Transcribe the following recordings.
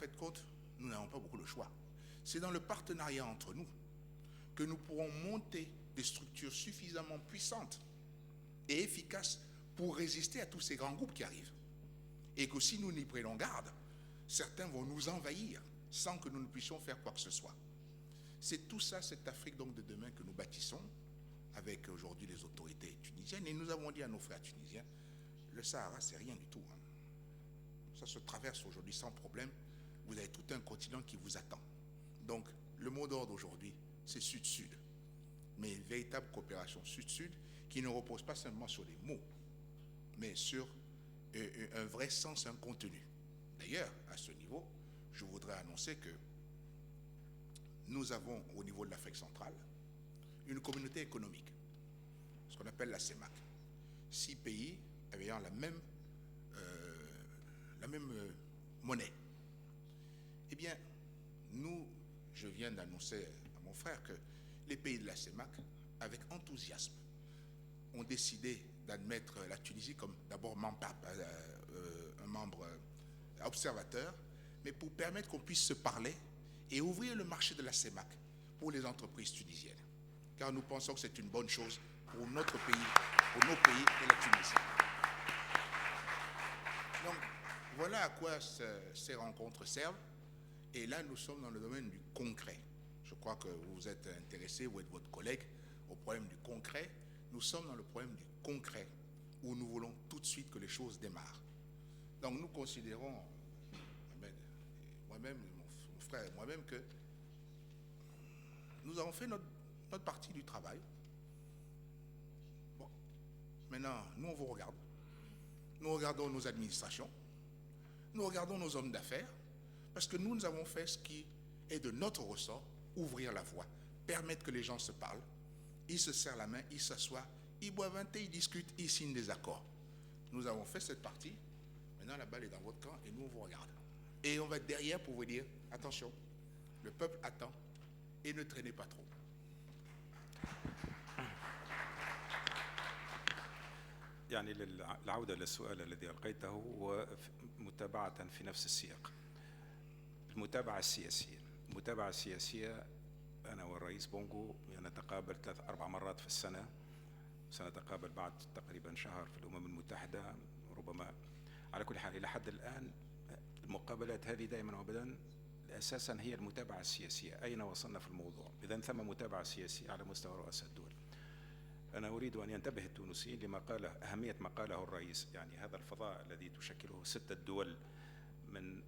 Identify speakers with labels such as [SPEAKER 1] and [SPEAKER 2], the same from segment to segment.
[SPEAKER 1] fait de compte, nous n'avons pas beaucoup de choix. C'est dans le partenariat entre nous que nous pourrons monter des structures suffisamment puissantes et efficaces pour résister à tous ces grands groupes qui arrivent. Et que si nous n'y prenons garde, certains vont nous envahir sans que nous ne puissions faire quoi que ce soit. C'est tout ça, cette Afrique donc de demain que nous bâtissons avec aujourd'hui les autorités tunisiennes. Et nous avons dit à nos frères tunisiens, le Sahara, c'est rien du tout. Ça se traverse aujourd'hui sans problème. Vous avez tout un continent qui vous attend. Donc, le mot d'ordre aujourd'hui, c'est Sud-Sud. Mais une véritable coopération Sud-Sud qui ne repose pas seulement sur des mots, mais sur un vrai sens, un contenu. D'ailleurs, à ce niveau, je voudrais annoncer que nous avons au niveau de l'Afrique centrale une communauté économique, ce qu'on appelle la CEMAC. 6 pays ayant la même monnaie. Eh bien, je viens d'annoncer à mon frère que les pays de la CEMAC, avec enthousiasme, ont décidé d'admettre la Tunisie comme d'abord un membre observateur, mais pour permettre qu'on puisse se parler et ouvrir le marché de la CEMAC pour les entreprises tunisiennes. Car nous pensons que c'est une bonne chose pour notre pays, pour nos pays et la Tunisie. Donc, voilà à quoi ces rencontres servent. Et là, nous sommes dans le domaine du concret. Je crois que vous êtes intéressé, vous êtes votre collègue, au problème du concret. Nous sommes dans le problème du concret, où nous voulons tout de suite que les choses démarrent. Donc nous considérons, moi-même, mon frère et moi-même, que nous avons fait notre partie du travail. Bon, maintenant, nous on vous regarde. Nous regardons nos administrations, nous regardons nos hommes d'affaires, parce que nous avons fait ce qui est de notre ressort, ouvrir la voie, permettre que les gens se parlent, ils se serrent la main, ils s'assoient, ils boivent un thé, ils discutent, ils signent des accords. Nous avons fait cette partie, maintenant la balle est dans votre camp et nous on vous regarde. Et on va être derrière pour vous dire, attention, le peuple attend et ne traînez pas trop.
[SPEAKER 2] يعني العودة للسؤال الذي ألقيته هو متابعة في نفس السياق. المتابعة السياسية أنا والرئيس بونغو نتقابل 3-4 مرات في السنة، سنتقابل بعد تقريبا شهر في الأمم المتحدة ربما. على كل حال إلى حد الآن المقابلات هذه دائما وأبدا أساسا هي المتابعة السياسية، أين وصلنا في الموضوع. إذن ثم متابعة سياسية على مستوى رؤساء الدول. أنا أريد أن ينتبه التونسيين لما قاله، أهمية ما قاله الرئيس. يعني هذا الفضاء الذي تشكله 6 دول من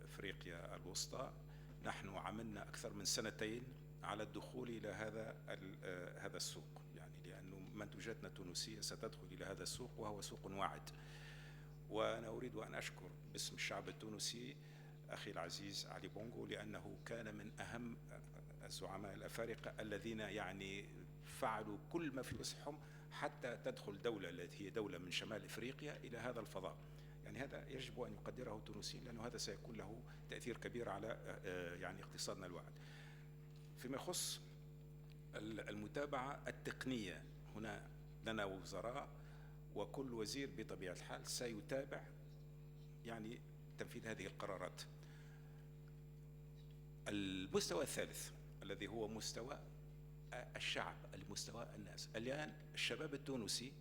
[SPEAKER 2] أفريقيا الوسطى، نحن عملنا أكثر من 2 سنين على الدخول إلى هذا السوق، يعني لأنه منتجاتنا التونسية ستدخل إلى هذا السوق وهو سوق واعد. وأنا أريد أن أشكر باسم الشعب التونسي أخي العزيز علي بونغو، لأنه كان من أهم الزعماء الأفارقة الذين يعني فعلوا كل ما في وسعهم حتى تدخل دولة التي هي دولة من شمال إفريقيا إلى هذا الفضاء. يعني هذا يجب أن يقدره التونسيين، لأنه هذا سيكون له تأثير كبير على يعني اقتصادنا الواعد. فيما يخص المتابعة التقنية، هنا لنا وزراء وكل وزير بطبيعة الحال سيتابع يعني تنفيذ هذه القرارات. المستوى الثالث الذي هو مستوى الشعب، المستوى الناس. الآن الشباب التونسي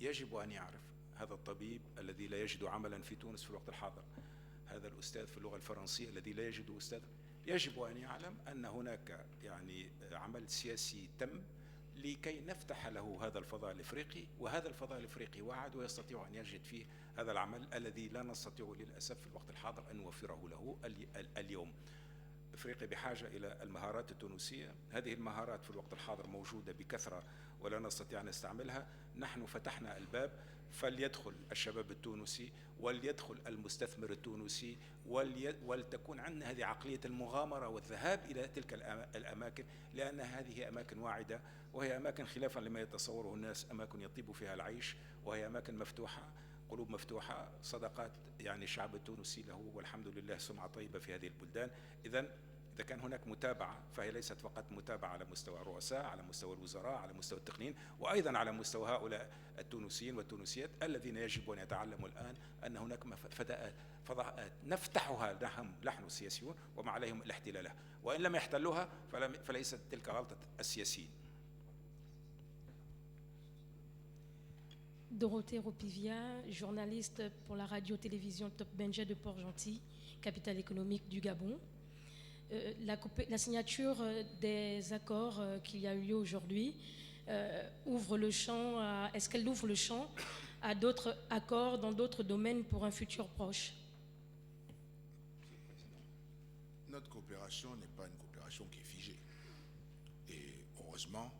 [SPEAKER 2] يجب أن يعرف، هذا الطبيب الذي لا يجد عملا في تونس في الوقت الحاضر، هذا الأستاذ في اللغة الفرنسية الذي لا يجد أستاذ، يجب أن يعلم أن هناك يعني عمل سياسي تم لكي نفتح له هذا الفضاء الإفريقي، وهذا الفضاء الإفريقي وعد ويستطيع أن يجد فيه هذا العمل الذي لا نستطيع للأسف في الوقت الحاضر أن نوفره له اليوم. إفريقيا بحاجة إلى المهارات التونسية، هذه المهارات في الوقت الحاضر موجودة بكثرة ولا نستطيع أن نستعملها. نحن فتحنا الباب، فليدخل الشباب التونسي وليدخل المستثمر التونسي ولتكون عندنا هذه عقلية المغامرة والذهاب إلى تلك الأماكن، لأن هذه أماكن واعدة، وهي أماكن خلافا لما يتصوره الناس، أماكن يطيب فيها العيش، وهي أماكن مفتوحة، قلوب مفتوحة، صداقات يعني الشعب التونسي له والحمد لله سمعة طيبة في هذه البلدان. إذن إذا كان هناك متابعة فهي ليست فقط متابعة على مستوى الرؤساء، على مستوى الوزراء، على مستوى التقنيين، وأيضا على مستوى هؤلاء التونسيين والتونسيات الذين يجب أن يتعلموا الآن أن هناك فضاءات نفتحها نحن السياسيون وما عليهم الاحتلالها، وإن لم يحتلوها فليست تلك غلطة السياسيين.
[SPEAKER 3] Dorothée Ropivia, journaliste pour la radio-télévision Top Benja de Port-Gentil, capitale économique du Gabon. La signature des accords qu'il y a eu lieu aujourd'hui ouvre le champ est-ce qu'elle ouvre le champ à d'autres accords dans d'autres domaines pour un futur proche?
[SPEAKER 1] Notre coopération n'est pas une coopération qui est figée. Et heureusement,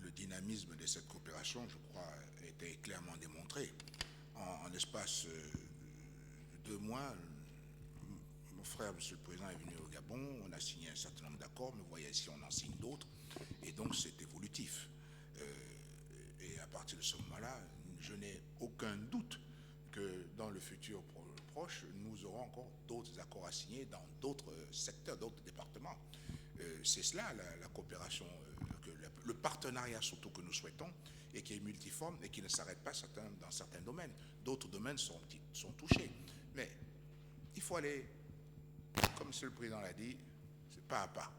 [SPEAKER 1] le dynamisme de cette coopération, je crois, a été clairement démontré. En l'espace de 2 mois, mon frère, monsieur le président, est venu au Gabon, on a signé un certain nombre d'accords, mais vous voyez ici, on en signe d'autres, et donc c'est évolutif. Et à partir de ce moment-là, je n'ai aucun doute que dans le futur proche, nous aurons encore d'autres accords à signer dans d'autres secteurs, d'autres départements. C'est cela la coopération, le partenariat surtout que nous souhaitons, et qui est multiforme et qui ne s'arrête pas dans certains domaines. D'autres domaines sont touchés. Mais il faut aller, comme M. le Président l'a dit, c'est pas à pas.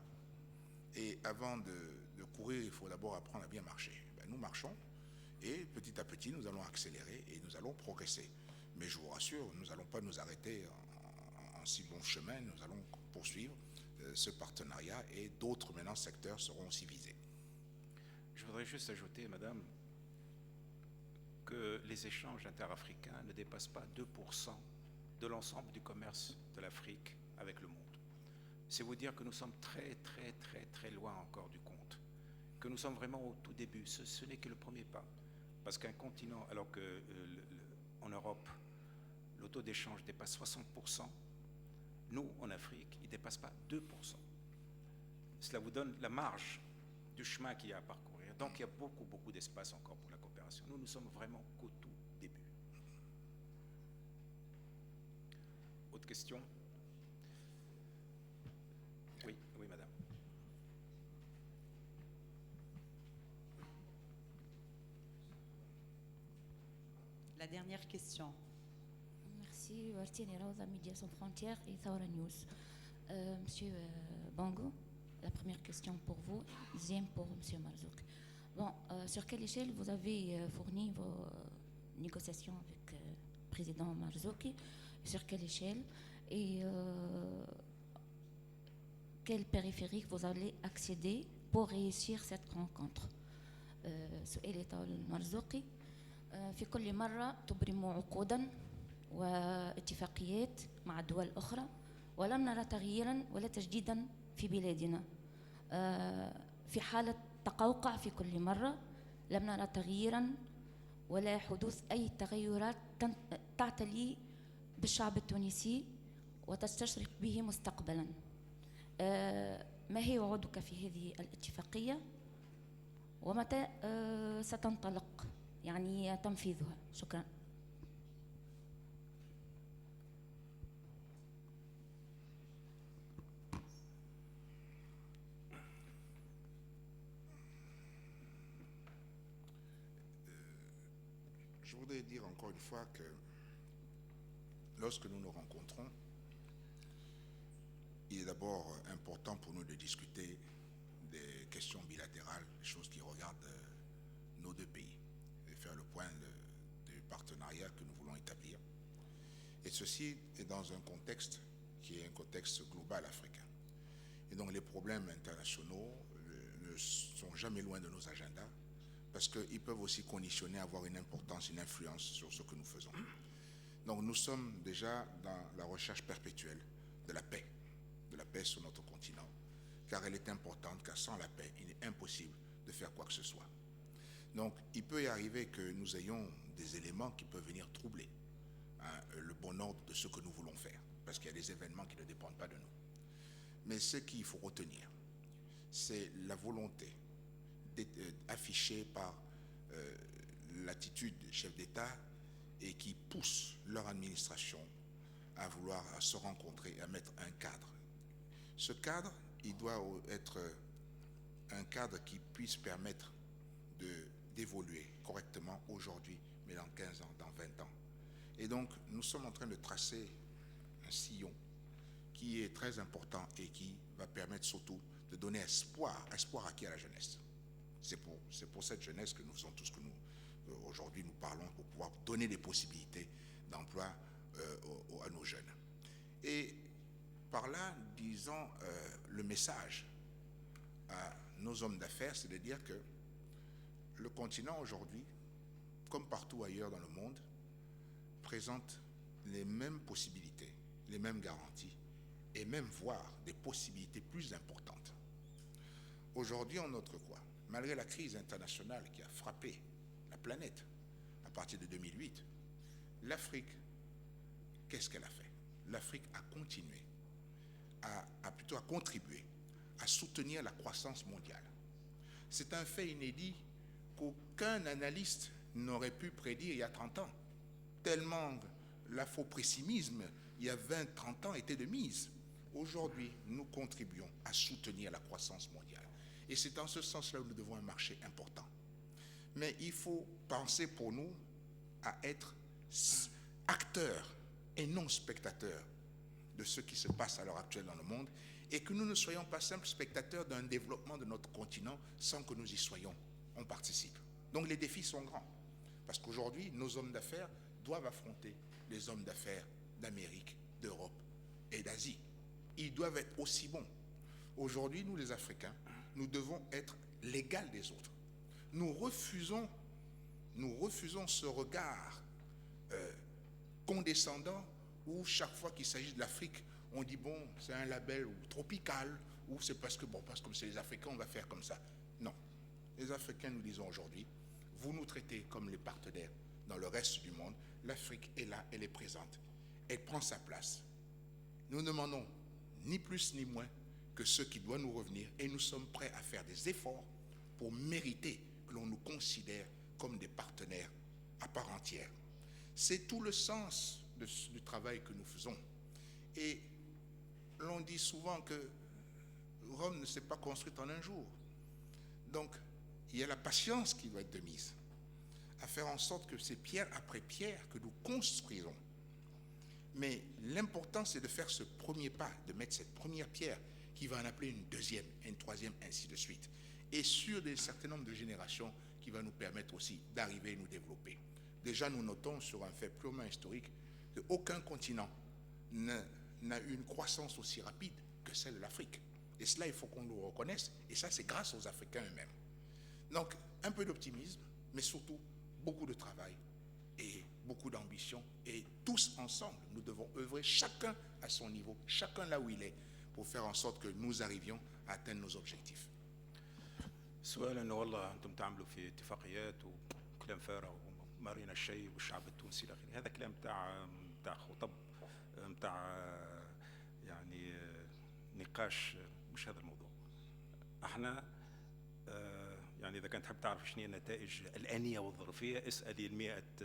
[SPEAKER 1] Et avant de courir, il faut d'abord apprendre à bien marcher. Nous marchons et petit à petit, nous allons accélérer et nous allons progresser. Mais je vous rassure, nous n'allons pas nous arrêter en si bon chemin. Nous allons poursuivre ce partenariat et d'autres maintenant secteurs seront aussi visés.
[SPEAKER 2] Je voudrais juste ajouter, madame, que les échanges interafricains ne dépassent pas 2% de l'ensemble du commerce de l'Afrique avec le monde. C'est vous dire que nous sommes très, très, très, très loin encore du compte, que nous sommes vraiment au tout début. Ce n'est que le premier pas. Parce qu'un continent, alors que en Europe, le taux d'échange dépasse 60%, nous, en Afrique, il ne dépasse pas 2%. Cela vous donne la marge du chemin qu'il y a à parcourir. Donc, il y a beaucoup, beaucoup d'espace encore pour la coopération. Nous sommes vraiment qu'au tout début. Autre question? Oui, oui, madame.
[SPEAKER 4] La dernière question.
[SPEAKER 5] Merci, Wartine Rosa, Médias sans frontières et Thawra News. Monsieur Bongo, la première question pour vous, deuxième pour Monsieur Marzouk. Bon, sur quelle échelle vous avez fourni vos négociations avec le président Marzouki? Sur quelle échelle? Et quel périphérique vous allez accéder pour réussir cette rencontre? سؤالي تاع المرزوقي في كل مرة تبرموا عقودا واتفاقيات مع الدول الأخرى ولم نرى تغييرا ولا تجديدا في بلادنا. في حالة تقوقع في كل مرة لم نرى تغييرا ولا حدوث أي تغيرات تعتلي بالشعب التونسي وتستشرق به مستقبلا. ما هي وعودك في هذه الاتفاقية ومتى ستنطلق يعني تنفيذها؟ شكرا.
[SPEAKER 1] Je voudrais dire encore une fois que lorsque nous nous rencontrons, il est d'abord important pour nous de discuter des questions bilatérales, des choses qui regardent nos deux pays, et faire le point du partenariat que nous voulons établir. Et ceci est dans un contexte qui est un contexte global africain. Et donc les problèmes internationaux ne sont jamais loin de nos agendas, parce qu'ils peuvent aussi conditionner, avoir une importance, une influence sur ce que nous faisons. Donc nous sommes déjà dans la recherche perpétuelle de la paix sur notre continent, car elle est importante, car sans la paix, il est impossible de faire quoi que ce soit. Donc il peut y arriver que nous ayons des éléments qui peuvent venir troubler le bon ordre de ce que nous voulons faire, parce qu'il y a des événements qui ne dépendent pas de nous. Mais ce qu'il faut retenir, c'est la volonté affichée par l'attitude des chefs d'État et qui pousse leur administration à vouloir se rencontrer et à mettre un cadre Ce cadre, il doit être un cadre qui puisse permettre d'évoluer correctement aujourd'hui, mais dans 15 ans, dans 20 ans. Et donc, nous sommes en train de tracer un sillon qui est très important et qui va permettre surtout de donner espoir acquis à la jeunesse. C'est pour cette jeunesse que nous faisons tout ce que aujourd'hui nous parlons, pour pouvoir donner des possibilités d'emploi à nos jeunes. Et par là, disons, le message à nos hommes d'affaires, c'est de dire que le continent aujourd'hui, comme partout ailleurs dans le monde, présente les mêmes possibilités, les mêmes garanties, et même voire des possibilités plus importantes. Aujourd'hui, on note quoi? Malgré la crise internationale qui a frappé la planète à partir de 2008, l'Afrique, qu'est-ce qu'elle a fait? L'Afrique a continué, plutôt contribué à soutenir la croissance mondiale. C'est un fait inédit qu'aucun analyste n'aurait pu prédire il y a 30 ans, tellement l'afro-pessimisme il y a 20-30 ans était de mise. Aujourd'hui, nous contribuons à soutenir la croissance mondiale. Et c'est dans ce sens-là où nous devons un marché important. Mais il faut penser pour nous à être acteurs et non spectateurs de ce qui se passe à l'heure actuelle dans le monde, et que nous ne soyons pas simples spectateurs d'un développement de notre continent sans que nous y soyons. On participe. Donc les défis sont grands, parce qu'aujourd'hui, nos hommes d'affaires doivent affronter les hommes d'affaires d'Amérique, d'Europe et d'Asie. Ils doivent être aussi bons. Aujourd'hui, nous les Africains, nous devons être l'égal des autres. Nous refusons ce regard condescendant où chaque fois qu'il s'agit de l'Afrique, on dit bon, c'est un label tropical, ou c'est parce que comme c'est les Africains, on va faire comme ça. Non. Les Africains, nous disons aujourd'hui, vous nous traitez comme les partenaires dans le reste du monde. L'Afrique est là, elle est présente. Elle prend sa place. Nous ne demandons ni plus ni moins que ce qui doit nous revenir, et nous sommes prêts à faire des efforts pour mériter que l'on nous considère comme des partenaires à part entière. C'est tout le sens du travail que nous faisons. Et l'on dit souvent que Rome ne s'est pas construite en un jour. Donc, il y a la patience qui doit être de mise, à faire en sorte que c'est pierre après pierre que nous construisons. Mais l'important, c'est de faire ce premier pas, de mettre cette première pierre qui va en appeler une deuxième, une troisième, ainsi de suite. Et sur un certain nombre de générations qui va nous permettre aussi d'arriver et nous développer. Déjà, nous notons sur un fait purement historique qu'aucun continent n'a eu une croissance aussi rapide que celle de l'Afrique. Et cela, il faut qu'on nous reconnaisse. Et ça, c'est grâce aux Africains eux-mêmes. Donc, un peu d'optimisme, mais surtout beaucoup de travail et beaucoup d'ambition. Et tous ensemble, nous devons œuvrer, chacun à son niveau, chacun là où il est, pour faire en sorte que nous arrivions à atteindre nos objectifs.
[SPEAKER 2] السؤال انه والله انتم تعملوا في اتفاقيات وكلام فارغ ومارينا الشيء والشعب التونسي الى اخره، هذا كلام بتاع خطب بتاع يعني نقاش، مش هذا الموضوع. احنا يعني اذا كنت تحب تعرف شنو هي النتائج الانيه والظرفيه، اسالي ال100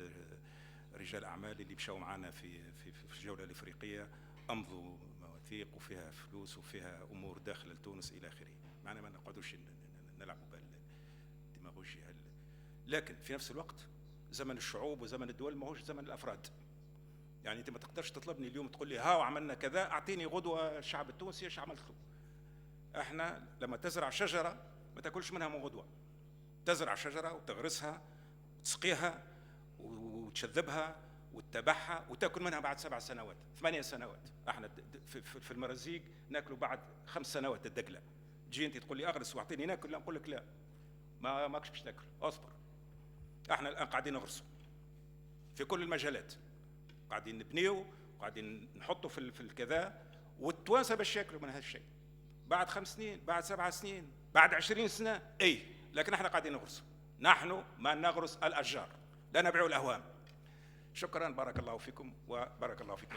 [SPEAKER 2] رجال اعمال اللي مشاو معنا في الجوله الافريقيه، امضوا مواثيق وفيها فلوس وفيها امور داخل تونس الى اخره. معنا ما نقعدوش نلعبوا بالديماغوجيا، لكن في نفس الوقت زمن الشعوب وزمن الدول ما هوش زمن الافراد. يعني انت ما تقدرش تطلبني اليوم تقول لي ها وعملنا كذا، اعطيني غدوه الشعب التونسي ايش عملت له. احنا لما تزرع شجره ما تاكلش منها من غدوه، تزرع شجره وتغرسها وتسقيها وتشذبها وتتبعها وتاكل منها بعد 7 سنوات 8 سنوات. احنا في المرازيق ناكلوا بعد 5 سنوات الدقله. تجي انت تقول لي اغرس واعطيني ناكل، لا نقول لك لا، ماكش باش تاكل، اصبر. احنا الان قاعدين نغرسوا في كل المجالات، قاعدين نبنيو، قاعدين نحطوا في الكذا، والتوانسه باش ياكلوا من هذا الشيء بعد 5 سنين، بعد 7 سنين، بعد 20 سنه، اي، لكن احنا قاعدين نغرسوا. نحن ما نغرس الاشجار، لا نبيع الاهوام. شكرا، بارك الله فيكم وبارك الله فيكم.